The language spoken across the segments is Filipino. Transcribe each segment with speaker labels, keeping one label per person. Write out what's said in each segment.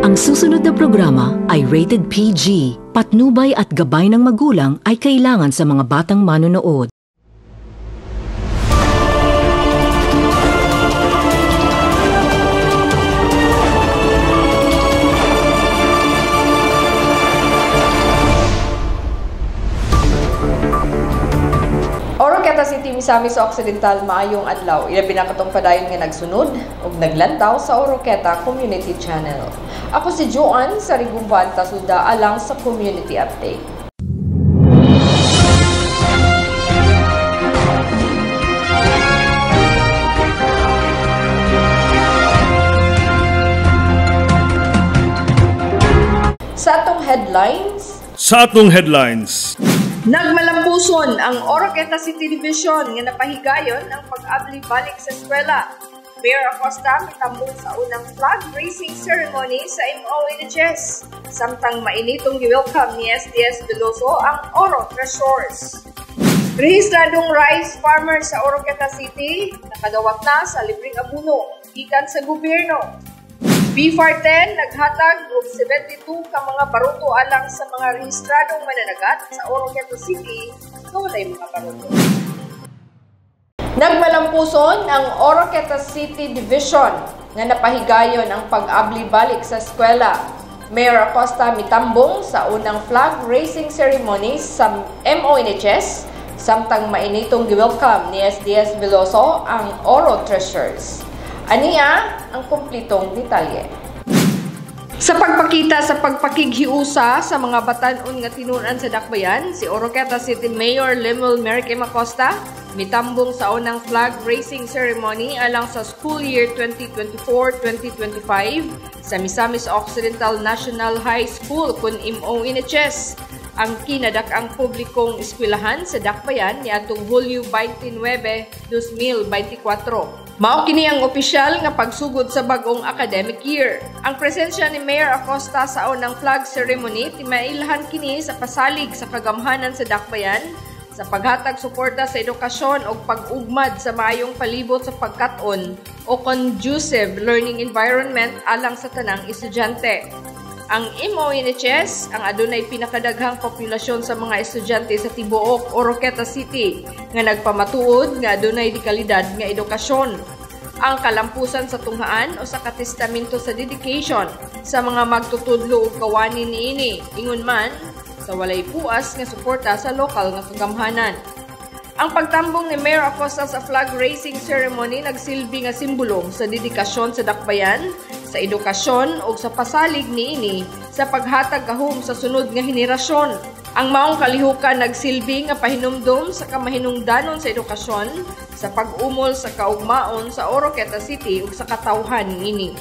Speaker 1: Ang susunod na programa ay rated PG. Patnubay at gabay ng magulang ay kailangan sa mga batang manonood.
Speaker 2: Oroqueta City, Misamis Occidental, maayong adlaw. Ilabi na katong padayon nga nagsunod ug naglantaw sa Oroqueta Community Channel. Ako si Joanne sa Rigumban Tasuda alang sa Community Update. Sa atong headlines, nagmalampuson ang Oroqueta City Division nga napahigayon ang pag-abli balik sa eskwela. Mayor Acosta mitambong sa unang flag raising ceremony sa MONHS. Samtang mainitong gi-welcome ni SDS Veloso ang Oro Treasures. Rehistradong rice farmer sa Oroqueta City nakadawat na sa libreng abuno gikan sa gobyerno. BFAR-10 naghatag og 72 ka mga baruto alang sa mga rehistradong mananagat sa Oroqueta City nga walay mga baruto. Nagmalampuson ang Oroqueta City Division nga napahigayon ang pag-abli balik sa eskwela. Mayor Acosta mitambong sa unang flag raising ceremony sa MONHS samtang mainitong gi-welcome ni SDS Veloso ang Oro Treasures. Aniya ang kumplitong detalye. Sa pagpakita sa pagpakighiusa sa mga batan-on nga tinunan sa dakbayan, si Oroqueta City Mayor Lemuel Merrick Acosta mitambong sa unang flag raising ceremony alang sa school year 2024-2025 sa Misamis Occidental National High School kun MONHS. Ang kinadak-ang publikong eskwelahan sa dakbayan niadtong Hulyo 29, 2024. Mao kini ang opisyal nga pagsugod sa bag-ong academic year. Ang presensya ni Mayor Acosta sa unang flag ceremony timailhan kini sa pasalig sa kagamhanan sa dakbayan sa paghatag suporta sa edukasyon o pag-ugmad sa maayong palibot sa pagkat-on o conducive learning environment alang sa tanang estudyante. Ang MONHS ang adunay pinakadaghang populasyon sa mga estudyante sa tibuok Oroqueta City nga nagpamatuod nga adunay dekalidad nga edukasyon. Ang kalampusan sa tunghaan o sa katestamento sa dedication sa mga magtutudlo ug kawani niini ingon man sa walay puas nga suporta sa lokal nga kagamhanan. Ang pagtambong ni Mayor Acosta sa flag raising ceremony nagsilbi nga simbolo sa dedikasyon sa dakbayan, sa edukasyon o sa pasalig niini sa paghatag gahom sa sunod nga henerasyon. Ang maong kalihukan nagsilbi nga pahinumdom sa kamahinungdanon sa edukasyon sa pag-umol sa kaugmaon sa Oroqueta City ug sa katawhan niini.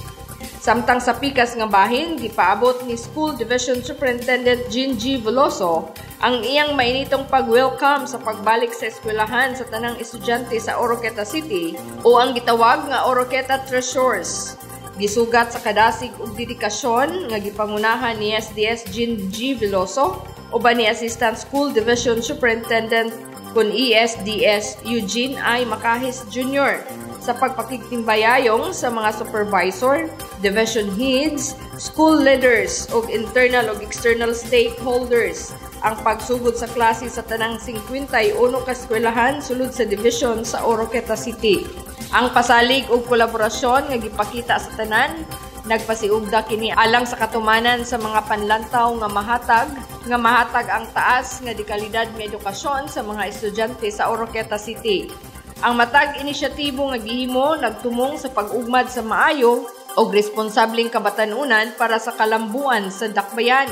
Speaker 2: Samtang sa pikas nga bahin, gipaabot ni School Division Superintendent Jean G. Veloso ang iyang mainitong pag-welcome sa pagbalik sa eskwelahan sa tanang estudyante sa Oroqueta City o ang gitawag nga Oroqueta Treasures. Gisugat sa kadasig ug dedikasyon nga gipangunahan ni SDS Jean G. Veloso uban ni Assistant School Division Superintendent kun ESDS Eugene I. Macahis Jr. sa pagpakigtimbayayong sa mga supervisor, division heads, school leaders ug internal ug external stakeholders ang pagsugod sa klase sa tanang 51 ka eskwelahan sulod sa division sa Oroqueta City. Ang pasalig ug kolaborasyon nga gipakita sa tanan nagpasiugda kini alang sa katumanan sa mga panlantaw nga mahatag ang taas nga dekalidad nga edukasyon sa mga estudyante sa Oroqueta City. Ang matag inisyatibo nga gihimo nagtumong sa pag-ugmad sa maayo o responsableng kabatanunan para sa kalambuan sa dakbayan.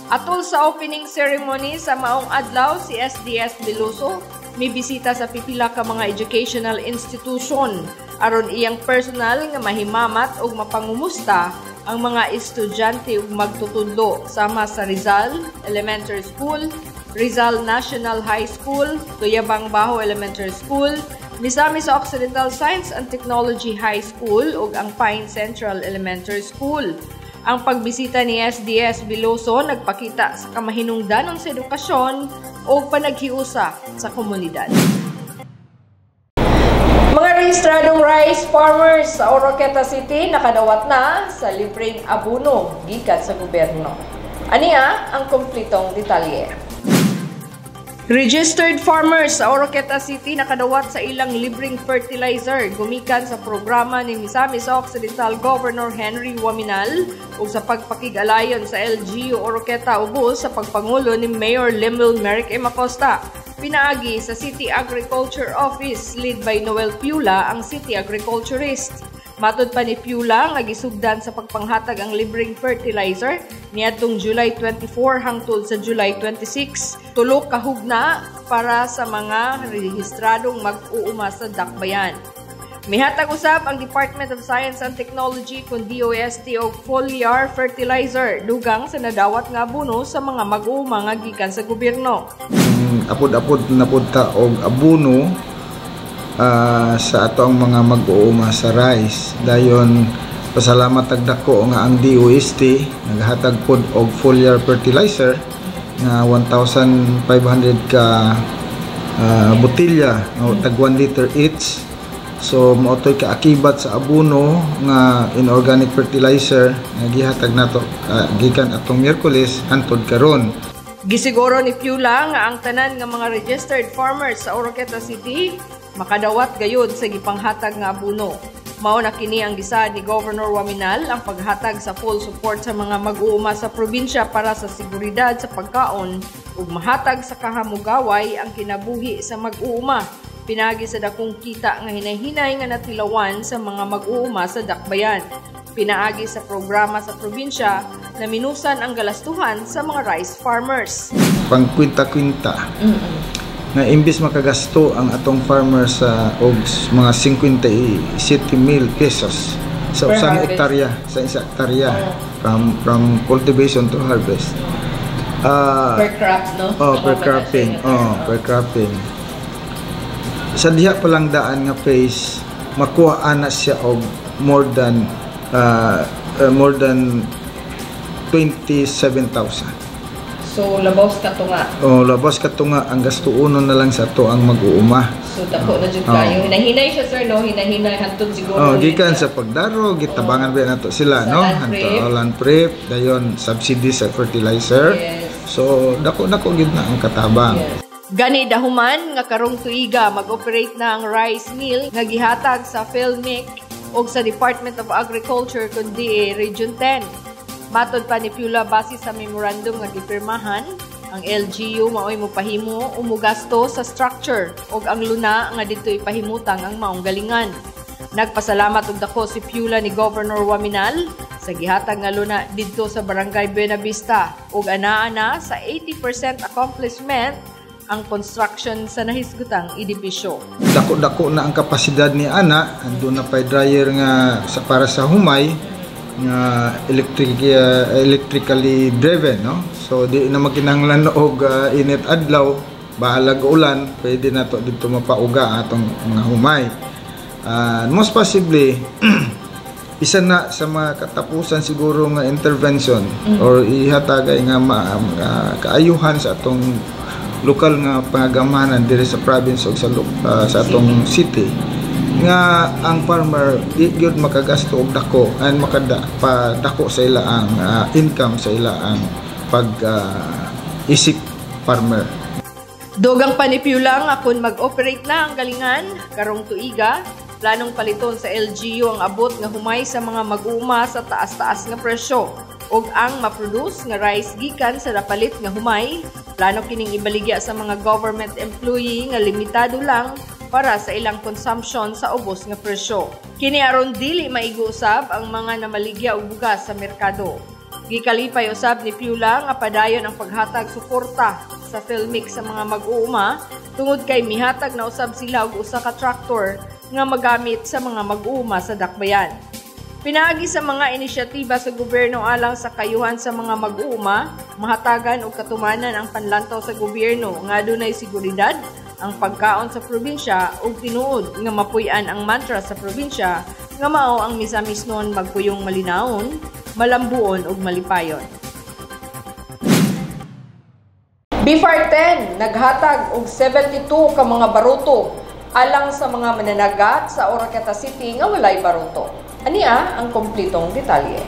Speaker 2: Atol sa opening ceremony sa maong adlaw si SDS Veloso may bisita sa pipila ka mga educational institution aron iyang personal nga mahimamat ug mapangumusta ang mga estudyante ug magtutudlo sama sa Rizal Elementary School, Rizal National High School, Tuyabang Baho Elementary School, Misamis Occidental Science and Technology High School ug ang Pine Central Elementary School. Ang pagbisita ni SDS Veloso nagpakita sa kamahinungdanon sa edukasyon o panaghiusa sa komunidad. Mga Mga rehistradong rice farmers sa Oroqueta City nakadawat na sa libreng abono gikan sa gobyerno. Aniya ang kumplitong detalye. Registered farmers sa Oroqueta City nakadawat sa ilang libreng fertilizer gumikan sa programa ni Misamis Occidental Governor Henry Waminal o sa pagpakig-alayon sa LGU Oroqueta ubos sa pagpangulo ni Mayor Lemuel Merrick M. Acosta. Pinaagi sa City Agriculture Office led by Noel Piula ang City Agriculturist. Matod pa ni Piula nga gisugdan sa pagpanghatag ang libreng fertilizer niadtong July 24 hangtod sa July 26. Tulo ka hugna para sa mga rehistradong mag-uuma sa dakbayan. Mihatag usab ang Department of Science and Technology kun DOST og foliar fertilizer dugang sa nadawat nga abono sa mga mag-uuma nga gikan sa gobyerno.
Speaker 3: Apod-apod na punta og abono sa ato ang mga mag-uuma sa rice. Dayon pasalamat tagdako nga ang DOST naghatag pod og foliar fertilizer nga 1,500 ka botilya tag 1 liter each. So maotoy ka akibat sa abono nga inorganic fertilizer nga gihatag nato gikan atong Miyerkules hantod karon.
Speaker 2: Gisiguro ni Piula nga ang tanan nga mga registered farmers sa Oroqueta City makadawat gayud sa gipanghatag nga abono. Mao na kini ang gisaad ni Governor Waminal ang paghatag sa full support sa mga mag-uuma sa probinsya para sa seguridad sa pagkaon ug mahatag sa kahamugaway ang kinabuhi sa mag-uuma. Pinagi sa dakong kita nga hinay-hinay nga natilawan sa mga mag-uuma sa dakbayan. Pinaagi sa programa sa probinsya na minusan ang galastuhan sa mga rice farmers.
Speaker 3: Pang kwinta-kwinta. Nga imbis makagasto ang atong farmers sa mga 57,000 pesos sa isang hektarya, from cultivation to harvest.
Speaker 2: Per crop, no?
Speaker 3: Per cropping. Sa diha pa lang daan nga phase makuha ana siya og more than 27,000.
Speaker 2: So labos ka to nga.
Speaker 3: Labos ka to nga ang gasto uno na lang sa to ang mag-uuma.
Speaker 2: So dako na jud kayo. Hinahinay siya sir no, hinahinay hantod siguro.
Speaker 3: Gikan sa pagdaro gitabangan ba nato sila no? Land prep, dayon subsidy sa fertilizer.
Speaker 2: Yes.
Speaker 3: So dako gid na ang katabang.
Speaker 2: Yes. Gani dahuman nga karong tuiga mag-operate na ang rice mill nga gihatag sa PhilMic o sa Department of Agriculture kundi Region 10. Matod pa ni Piula base sa memorandum nga gipirmahan, ang LGU maoy mopahimo o mogasto sa structure ug ang luna nga ditoy pahimutang ang maong galingan. Nagpasalamat og dako si Piula ni Governor Waminal sa gihatag nga luna didto sa Barangay Buenavista ug anaa na sa 80% accomplishment ang construction sa nahisgutang edibisyo.
Speaker 3: Dako-dako na ang kapasidad ni ana, andun na pay dryer nga para sa humay nga electrically driven, no? So di na makinahanglan og init adlaw, bahalag ulan, pwede na to dito mapauga atong mga humay. Most possibly isa na sa mga katapusan siguro nga intervention or ihatagay nga kaayuhan sa atong lokal nga pangagamanan diri sa province o sa atong city nga ang farmer di gyud makagasto og dako and makadako sa ila ang income sa ila ang isip farmer.
Speaker 2: Dogang panipiula nga kun mag-operate na ang galingan karong tuiga, planong paliton sa LGU ang abot nga humay sa mga mag-uuma sa taas-taas nga presyo ug ang maproduce nga rice gikan sa napalit nga humay, plano kining ibaligya sa mga government employee nga limitado lang para sa ilang consumption sa ubos nga presyo. Kini aron dili maiguusab ang mga namaligya og bugas sa merkado. Gikalipay usab ni Piula nga padayon ang paghatag suporta sa PhilMic sa mga mag-uuma tungod kay mihatag na usab sila og usa ka tractor nga magamit sa mga mag-uuma sa dakbayan. Pinaagi sa mga inisyatiba sa gobyerno alang sa kayuhan sa mga mag-uuma, mahatagan o katumanan ang panlantaw sa gobyerno nga adunay seguridad, ang pagkaon sa probinsya ug tinuod nga mapuy-an ang mantra sa probinsya nga mao ang Misamis noon magpuyong malinawon, malambuon ug malipayon. BFAR 10 naghatag og 72 ka mga baruto alang sa mga mananagat sa Oroquieta City nga walay baruto. Ania ang kumplitong detalye.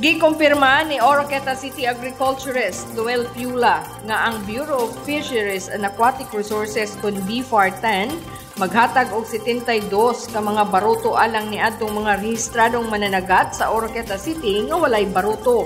Speaker 2: Gikumpirma ni Oroquieta City Agriculturist Noel Piula nga ang Bureau of Fisheries and Aquatic Resources kun BFAR 10 maghatag og 72 ka mga baruto alang niadtong mga rehistradong mananagat sa Oroquieta City nga walay baruto.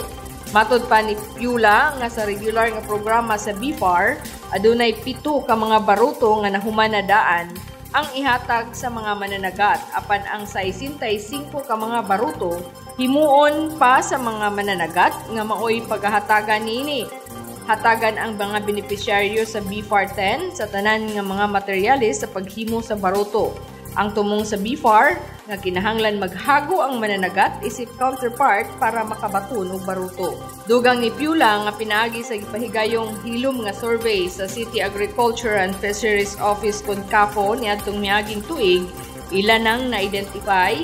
Speaker 2: Matod pa ni Piula nga sa regular nga programa sa BFAR, adunay 7 ka mga baruto nga nahumanadaan ang ihatag sa mga mananagat apan ang 65 ka mga baruto himuon pa sa mga mananagat nga maoy paghahatagan niini. Hatagan ang mga benepisyaryo sa BFAR 10 sa tanan nga mga materyales sa paghimo sa baruto. Ang tumong sa BFAR nga kinahanglan maghago ang mananagat isip counterpart para makabaton og baruto. Dugang ni Piula nga pinaagi sa gipahigayong hilom nga survey sa City Agriculture and Fisheries Office kun CAFO niadtong miaging tuig, ilan nang na-identify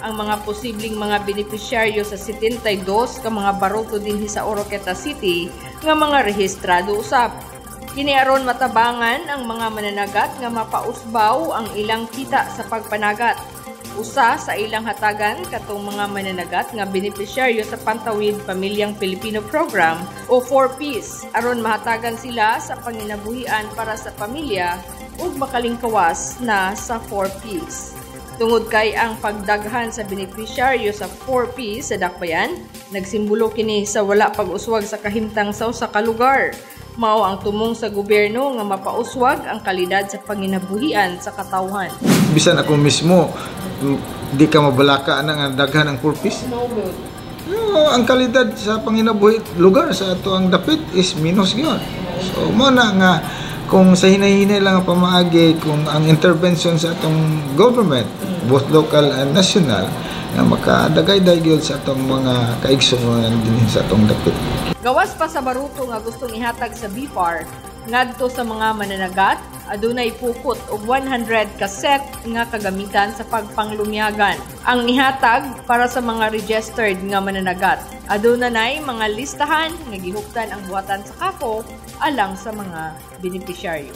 Speaker 2: ang mga posibleng mga benepisyaryo sa 72 ka mga baruto dinhi sa Oroquieta City nga mga rehistrado usab. Kini aron matabangan ang mga mananagat nga mapausbaw ang ilang kita sa pagpanagat. Usa sa ilang hatagan katong mga mananagat nga benepisyaryo sa Pantawid Pamilyang Pilipino Program o 4Ps aron mahatagan sila sa panginabuhian para sa pamilya ug makalingkawas na sa 4Ps. Tungod kay ang pagdaghan sa benepisyaryo sa 4P sa Dakbayan, nagsimbolo kini sa wala pag-uswag sa kahimtang sa usa ka lugar. Mao ang tumong sa gobyerno nga mapauswag ang kalidad sa panginabuhian sa katawhan.
Speaker 3: Bisan ako mismo, di ka mabalaka na nga daghan ang 4Ps. Ang kalidad sa panginabuhi lugar sa ato ang dapit is minus gyud. So mo na nga kung sa hinay-hinay lang ang pamaagi, kung ang intervention sa atong government, both local and national, na makadagay-dagay sa atong mga kaigsunan din sa atong dapit.
Speaker 2: Gawas pa sa baruto nga gustong ihatag sa BFAR, ngadto sa mga mananagat, adunay pukot og 100 ka set nga kagamitan sa pagpanglumyagan. Ang ihatag para sa mga registered nga mananagat. Aduna nay mga listahan nga gihuptan ang buhatan sa CAFO alang sa mga benepisyaryo.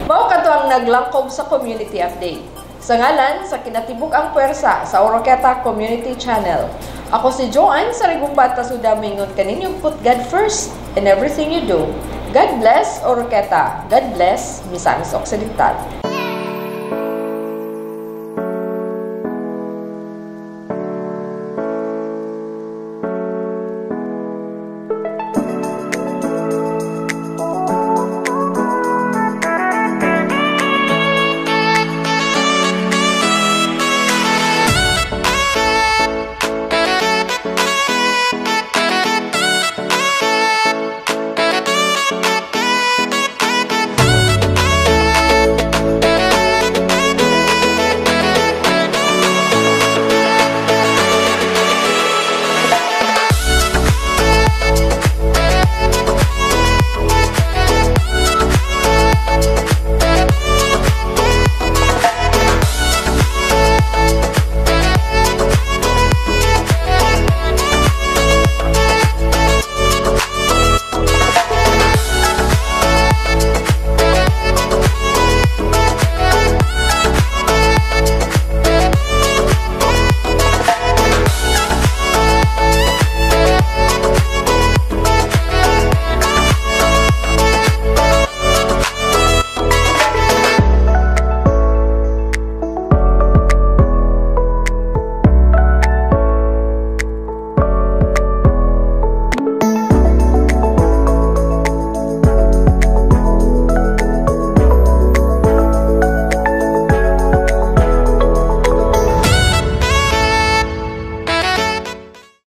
Speaker 2: Mao kadto ang naglangkob sa community update. Sa ngalan sa kinatibuk-ang puwersa sa Oroquieta Community Channel. Ako si Joanne sa Rigumbat Tasuda mingon kaninyong put God first in everything you do. God bless Oroquieta. God bless Misamis Occidental.